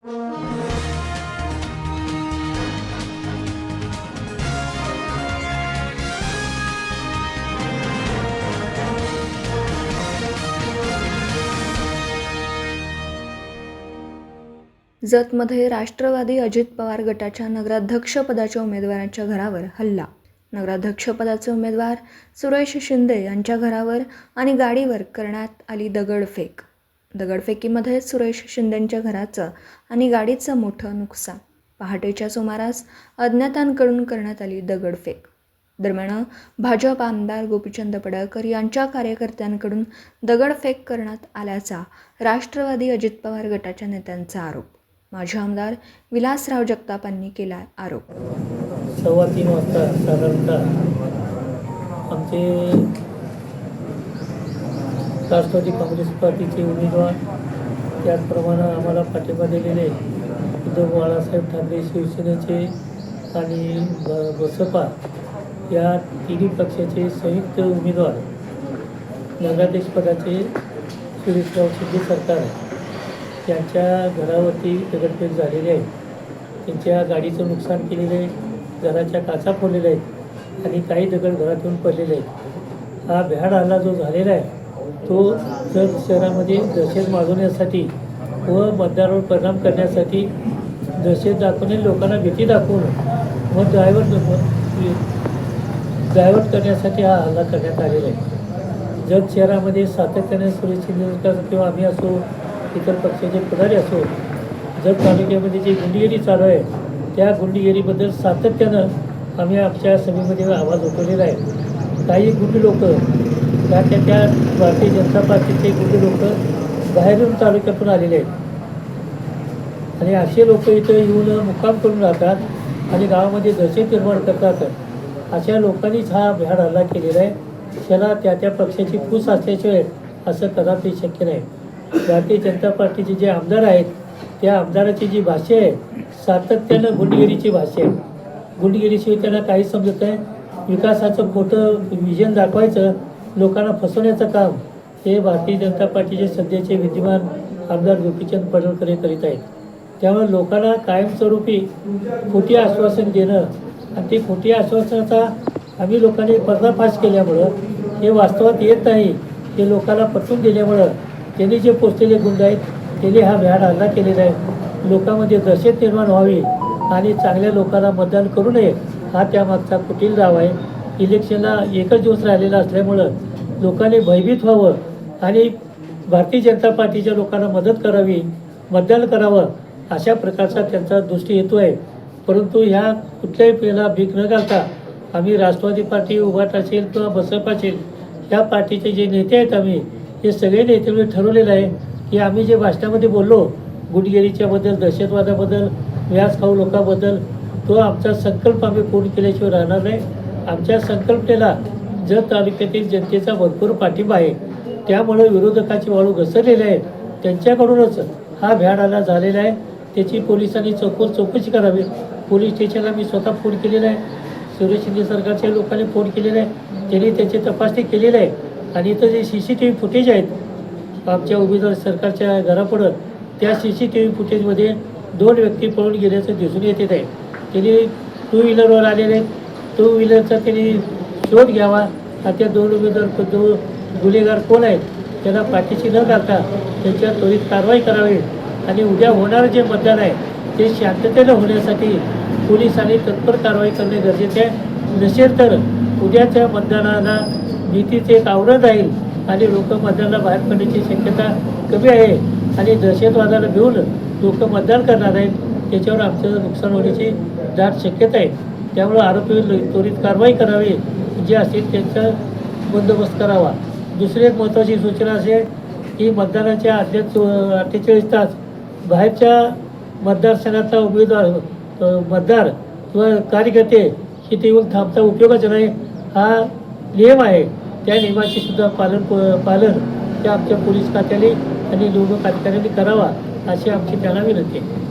जतमध्ये राष्ट्रवादी अजित पवार गटाच्या नगराध्यक्षपदाच्या उमेदवारांच्या घरावर हल्ला. नगराध्यक्षपदाचे उमेदवार सुरेश शिंदे यांच्या घरावर आणि गाडीवर करण्यात आली दगडफेक. दगडफेकीमध्ये सुरेश शिंदेंच्या घराचं आणि गाडीचं मोठं नुकसान. पहाटेच्या सुमारास अज्ञातांकडून करण्यात आली दगडफेक. दरम्यान भाजप आमदार गोपीचंद पडळकर यांच्या कार्यकर्त्यांकडून दगडफेक करण्यात आल्याचा राष्ट्रवादी अजित पवार गटाच्या नेत्यांचा आरोप. माजी आमदार विलासराव जगतापांनी केला आरोप. 3:15 वाजता साधारणतः आमचे राष्ट्रवादी काँग्रेस पार्टीचे उमेदवार, त्याचप्रमाणे आम्हाला पाठिंबा दिलेले उद्धव बाळासाहेब ठाकरे शिवसेनेचे आणि बसपा या तिन्ही पक्षाचे संयुक्त उमेदवार नगराध्यक्षपदाचे सुरेशराव शिंदे सरकार यांच्या घरावरती दगडफेक झालेली आहे. त्यांच्या गाडीचं नुकसान केलेलं आहे, घराच्या काचा फोडलेल्या आहेत आणि काही दगड घरात येऊन पडलेले आहेत. हा भ्याड हल्ला जो झालेला आहे तो जत शहरामध्ये दहशत माजवण्यासाठी व मतदारावर परिणाम करण्यासाठी, दहशत दाखवणे, लोकांना भीती दाखवून व डायव्हर्ट करण्यासाठी हा हल्ला करण्यात आलेला आहे. जत शहरामध्ये सातत्याने सुरेश शिंदे किंवा आम्ही असो, इतर पक्षाचे पुढारी असो, जत तालुक्यामध्ये जी गुंडगिरी चालू आहे त्या गुंडगिरीबद्दल सातत्यानं आम्ही आमच्या सभेमध्ये आवाज उठवलेला आहे. काही गुंड लोक त्या भारतीय जनता पार्टीचे गुंड लोक बाहेरून तालुक्यातून आलेले आहेत आणि असे लोक इथं येऊन मुक्काम करून राहतात आणि गावामध्ये दहशत निर्माण करतात. अशा लोकांनीच हा भ्याड हल्ला केलेला आहे. त्याला त्या पक्षाची फूस असल्याशिवाय असं कदापि शक्य नाही. भारतीय जनता पार्टीचे जे आमदार आहेत त्या आमदाराची जी भाषा आहे सातत्यानं गुंडगिरीची भाषा आहे. गुंडगिरीशिवाय त्यांना काही समजत नाही. विकासाचं खोटं विजन दाखवायचं, लोकांना फसवण्याचं काम हे भारतीय जनता पार्टीचे सध्याचे विद्यमान आमदार गोपीचंद पडळकर करीत आहेत. त्यामुळे लोकांना कायमस्वरूपी खोटी आश्वासन देणं आणि ते खोटी आश्वासनाचा आम्ही लोकांनी पर्दाफाश केल्यामुळं, हे वास्तवात येत नाही हे लोकांना पटवून दिल्यामुळं त्यांनी जे पोचलेले गुंड आहेत त्यांनी हा भ्याड हल्ला केलेला आहे. लोकांमध्ये दहशत निर्माण व्हावी आणि चांगल्या लोकांना मतदान करू नये हा त्यामागचा कुटील डाव आहे. इलेक्शनला एकच दिवस राहिलेला असल्यामुळं लोकांनी भयभीत व्हावं आणि भारतीय जनता पार्टीच्या लोकांना मदत करावी, मतदान करावं अशा प्रकारचा त्यांचा दृष्टी हेतू आहे. परंतु ह्या कुठल्याही पेला भीक न घालता आम्ही राष्ट्रवादी पार्टी, उभाट असेल किंवा बसपा असेल, ह्या पार्टीचे जे नेते आहेत आम्ही हे सगळे नेते ठरवलेलं आहे की आम्ही जे भाषणामध्ये बोललो गुंडगिरीच्याबद्दल, दहशतवादाबद्दल, व्याज खाऊ लोकांबद्दल, तो आमचा संकल्प आम्ही पूर्ण केल्याशिवाय राहणार नाही. आमच्या संकल्पनेला जत तालुक्यातील जनतेचा भरपूर पाठिंबा आहे. त्यामुळे विरोधकाची वाळू घसरलेली आहे. त्यांच्याकडूनच हा भ्याड हल्ला झालेला आहे. त्याची पोलिसांनी चौकशी करावी. पोलीस स्टेशनला मी स्वतः फोन केलेला आहे. सुरेश शिंदे सरकारच्या लोकांनी फोन केलेला आहे. त्यांनी त्याची तपासणी केलेली आहे आणि इथं जे CCTV फुटेज आहेत आमच्या उमेदवार सरकारच्या घरापुढं, त्या CCTV फुटेजमध्ये 2 व्यक्ती पळून गेल्याचं दिसून येत आहे. त्यांनी 2 व्हीलरवर आलेले आहेत. 2 व्हीलरचा त्यांनी शोध घ्यावा आणि त्या 2 उमेदवार गुन्हेगार कोण आहेत त्यांना पाठीशी न घालता त्यांच्यावर त्वरित कारवाई करावी आणि उद्या होणारं जे मतदान आहे ते शांततेनं होण्यासाठी पोलिसांनी तत्पर कारवाई करणे गरजेचे आहे. नसेल तर उद्याच्या मतदानाला भीतीचे एक आवरण राहील आणि लोक मतदानाला बाहेर पडण्याची शक्यता कमी आहे आणि दहशतवादाला भिवून लोक मतदान करणार आहेत. त्याच्यावर आमचं नुकसान होण्याची दाट शक्यता आहे. त्यामुळं आरोपीवर त्वरित कारवाई करावी, जे असेल त्यांचा बंदोबस्त करावा. दुसरी एक महत्त्वाची सूचना असे की मतदानाच्या आदल्या 48 तास बाहेरच्या मतदारसंघाचा उमेदवार, मतदार किंवा कार्यकर्ते इथे येऊन थांबता उपयोगाचा नाही. हा नियम आहे. त्या नियमाचे सुद्धा पालन त्या आमच्या पोलीस खात्याने आणि निवडणूक अधिकाऱ्यांनी करावा अशी आमची त्यांना विनंती आहे.